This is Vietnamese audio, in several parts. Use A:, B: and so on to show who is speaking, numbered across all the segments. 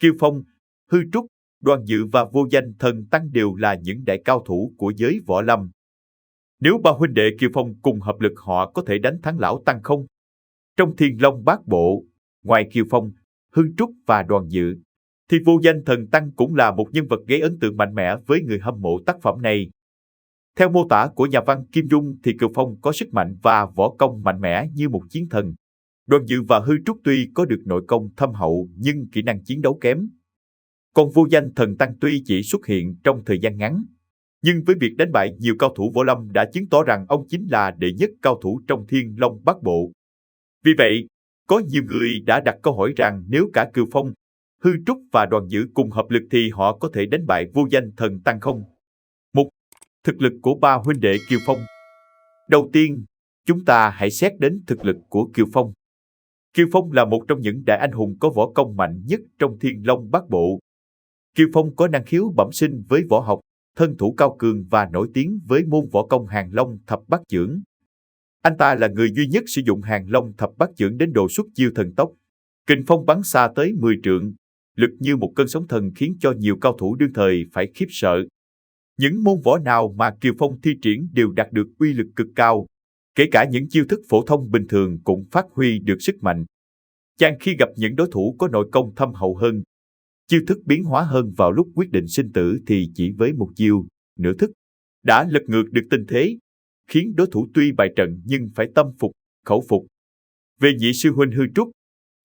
A: Kiêu Phong, Hư Trúc, Đoàn Dự và Vô Danh Thần Tăng đều là những đại cao thủ của giới võ lâm. Nếu ba huynh đệ Kiêu Phong cùng hợp lực họ có thể đánh thắng lão Tăng không? Trong Thiên Long Bát Bộ, ngoài Kiêu Phong, Hư Trúc và Đoàn Dự, thì Vô Danh Thần Tăng cũng là một nhân vật gây ấn tượng mạnh mẽ với người hâm mộ tác phẩm này. Theo mô tả của nhà văn Kim Dung thì Kiêu Phong có sức mạnh và võ công mạnh mẽ như một chiến thần. Đoàn Dự và Hư Trúc tuy có được nội công thâm hậu nhưng kỹ năng chiến đấu kém. Còn Vô Danh Thần Tăng tuy chỉ xuất hiện trong thời gian ngắn, nhưng với việc đánh bại nhiều cao thủ võ lâm đã chứng tỏ rằng ông chính là đệ nhất cao thủ trong Thiên Long Bát Bộ. Vì vậy, có nhiều người đã đặt câu hỏi rằng nếu cả Kiêu Phong, Hư Trúc và Đoàn Dự cùng hợp lực thì họ có thể đánh bại Vô Danh Thần Tăng không? Một, thực lực của ba huynh đệ Kiêu Phong. Đầu tiên, chúng ta hãy xét đến thực lực của Kiêu Phong. Kiêu Phong là một trong những đại anh hùng có võ công mạnh nhất trong Thiên Long Bát Bộ. Kiêu Phong có năng khiếu bẩm sinh với võ học, thân thủ cao cường và nổi tiếng với môn võ công Hàng Long Thập Bát Chưởng. Anh ta là người duy nhất sử dụng Hàng Long Thập Bát Chưởng đến độ xuất chiêu thần tốc. Kình phong bắn xa tới 10 trượng, lực như một cơn sóng thần khiến cho nhiều cao thủ đương thời phải khiếp sợ. Những môn võ nào mà Kiêu Phong thi triển đều đạt được uy lực cực cao, kể cả những chiêu thức phổ thông bình thường cũng phát huy được sức mạnh. Chàng khi gặp những đối thủ có nội công thâm hậu hơn, chiêu thức biến hóa hơn vào lúc quyết định sinh tử thì chỉ với một chiêu, nửa thức, đã lật ngược được tình thế, khiến đối thủ tuy bại trận nhưng phải tâm phục, khẩu phục. Về nhị sư huynh Hư Trúc,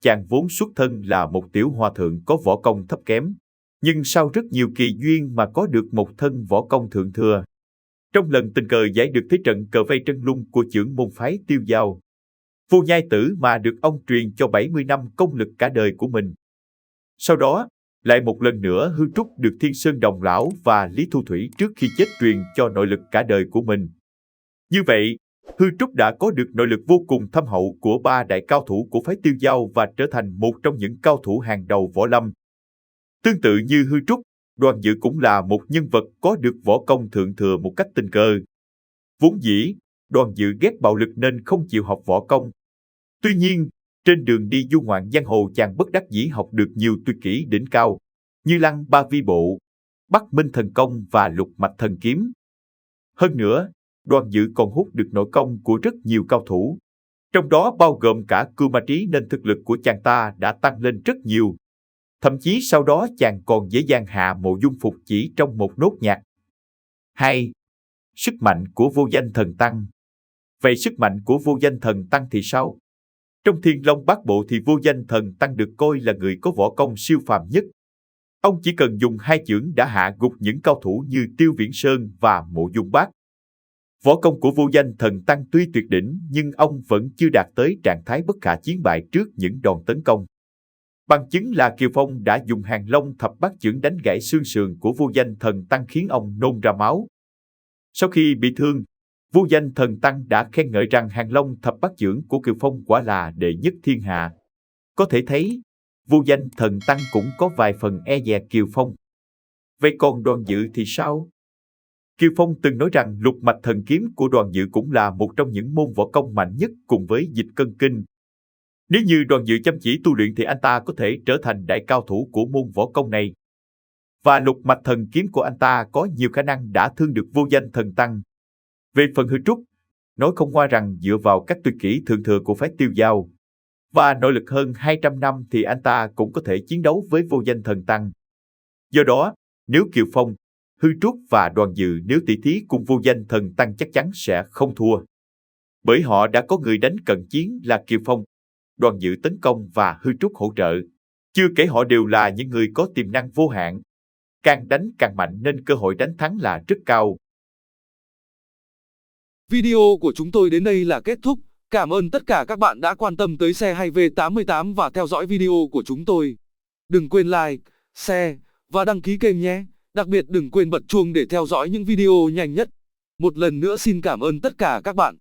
A: chàng vốn xuất thân là một tiểu hòa thượng có võ công thấp kém, nhưng sau rất nhiều kỳ duyên mà có được một thân võ công thượng thừa. Trong lần tình cờ giải được thế trận cờ vây trân lung của chưởng môn phái Tiêu Dao, Vô Nhai Tử mà được ông truyền cho 70 năm công lực cả đời của mình. Sau đó, lại một lần nữa Hư Trúc được Thiên Sơn Đồng Lão và Lý Thu Thủy trước khi chết truyền cho nội lực cả đời của mình. Như vậy, Hư Trúc đã có được nội lực vô cùng thâm hậu của ba đại cao thủ của phái Tiêu Dao và trở thành một trong những cao thủ hàng đầu võ lâm. Tương tự như Hư Trúc, Đoàn Dự cũng là một nhân vật có được võ công thượng thừa một cách tình cờ. Vốn dĩ, Đoàn Dự ghét bạo lực nên không chịu học võ công. Tuy nhiên, trên đường đi du ngoạn giang hồ chàng bất đắc dĩ học được nhiều tuyệt kỹ đỉnh cao, như Lăng Ba Vi Bộ, Bắc Minh Thần Công và Lục Mạch Thần Kiếm. Hơn nữa, Đoàn Dự còn hút được nội công của rất nhiều cao thủ, trong đó bao gồm cả Cưu Ma Trí nên thực lực của chàng ta đã tăng lên rất nhiều. Thậm chí sau đó chàng còn dễ dàng hạ Mộ Dung Phục chỉ trong một nốt nhạc. 2. Sức mạnh của Vô Danh Thần Tăng. Vậy sức mạnh của Vô Danh Thần Tăng thì sao? Trong Thiên Long Bát Bộ thì Vô Danh Thần Tăng được coi là người có võ công siêu phàm nhất. Ông chỉ cần dùng hai chưởng đã hạ gục những cao thủ như Tiêu Viễn Sơn và Mộ Dung Bác. Võ công của Vô Danh Thần Tăng tuy tuyệt đỉnh nhưng ông vẫn chưa đạt tới trạng thái bất khả chiến bại trước những đòn tấn công. Bằng chứng là Kiêu Phong đã dùng Hàng Long Thập Bát Chưởng đánh gãy xương sườn của Vô Danh Thần Tăng khiến ông nôn ra máu. Sau khi bị thương, Vô Danh Thần Tăng đã khen ngợi rằng Hàng Long Thập Bát Chưởng của Kiêu Phong quả là đệ nhất thiên hạ. Có thể thấy, Vô Danh Thần Tăng cũng có vài phần e dè Kiêu Phong. Vậy còn Đoàn Dự thì sao? Kiêu Phong từng nói rằng Lục Mạch Thần Kiếm của Đoàn Dự cũng là một trong những môn võ công mạnh nhất cùng với Dịch Cân Kinh. Nếu như Đoàn Dự chăm chỉ tu luyện thì anh ta có thể trở thành đại cao thủ của môn võ công này. Và Lục Mạch Thần Kiếm của anh ta có nhiều khả năng đã thương được Vô Danh Thần Tăng. Về phần Hư Trúc, nói không ngoa rằng dựa vào các tuyệt kỹ thượng thừa của phái Tiêu Dao và nội lực hơn 200 năm thì anh ta cũng có thể chiến đấu với Vô Danh Thần Tăng. Do đó, nếu Kiêu Phong, Hư Trúc và Đoàn Dự nếu tỷ thí cùng Vô Danh Thần Tăng chắc chắn sẽ không thua. Bởi họ đã có người đánh cận chiến là Kiêu Phong, Đoàn Dự tấn công và Hư Trúc hỗ trợ. Chưa kể họ đều là những người có tiềm năng vô hạn. Càng đánh càng mạnh nên cơ hội đánh thắng là rất cao.
B: Video của chúng tôi đến đây là kết thúc. Cảm ơn tất cả các bạn đã quan tâm tới xe hay V88 và theo dõi video của chúng tôi. Đừng quên like, share và đăng ký kênh nhé. Đặc biệt đừng quên bật chuông để theo dõi những video nhanh nhất. Một lần nữa xin cảm ơn tất cả các bạn.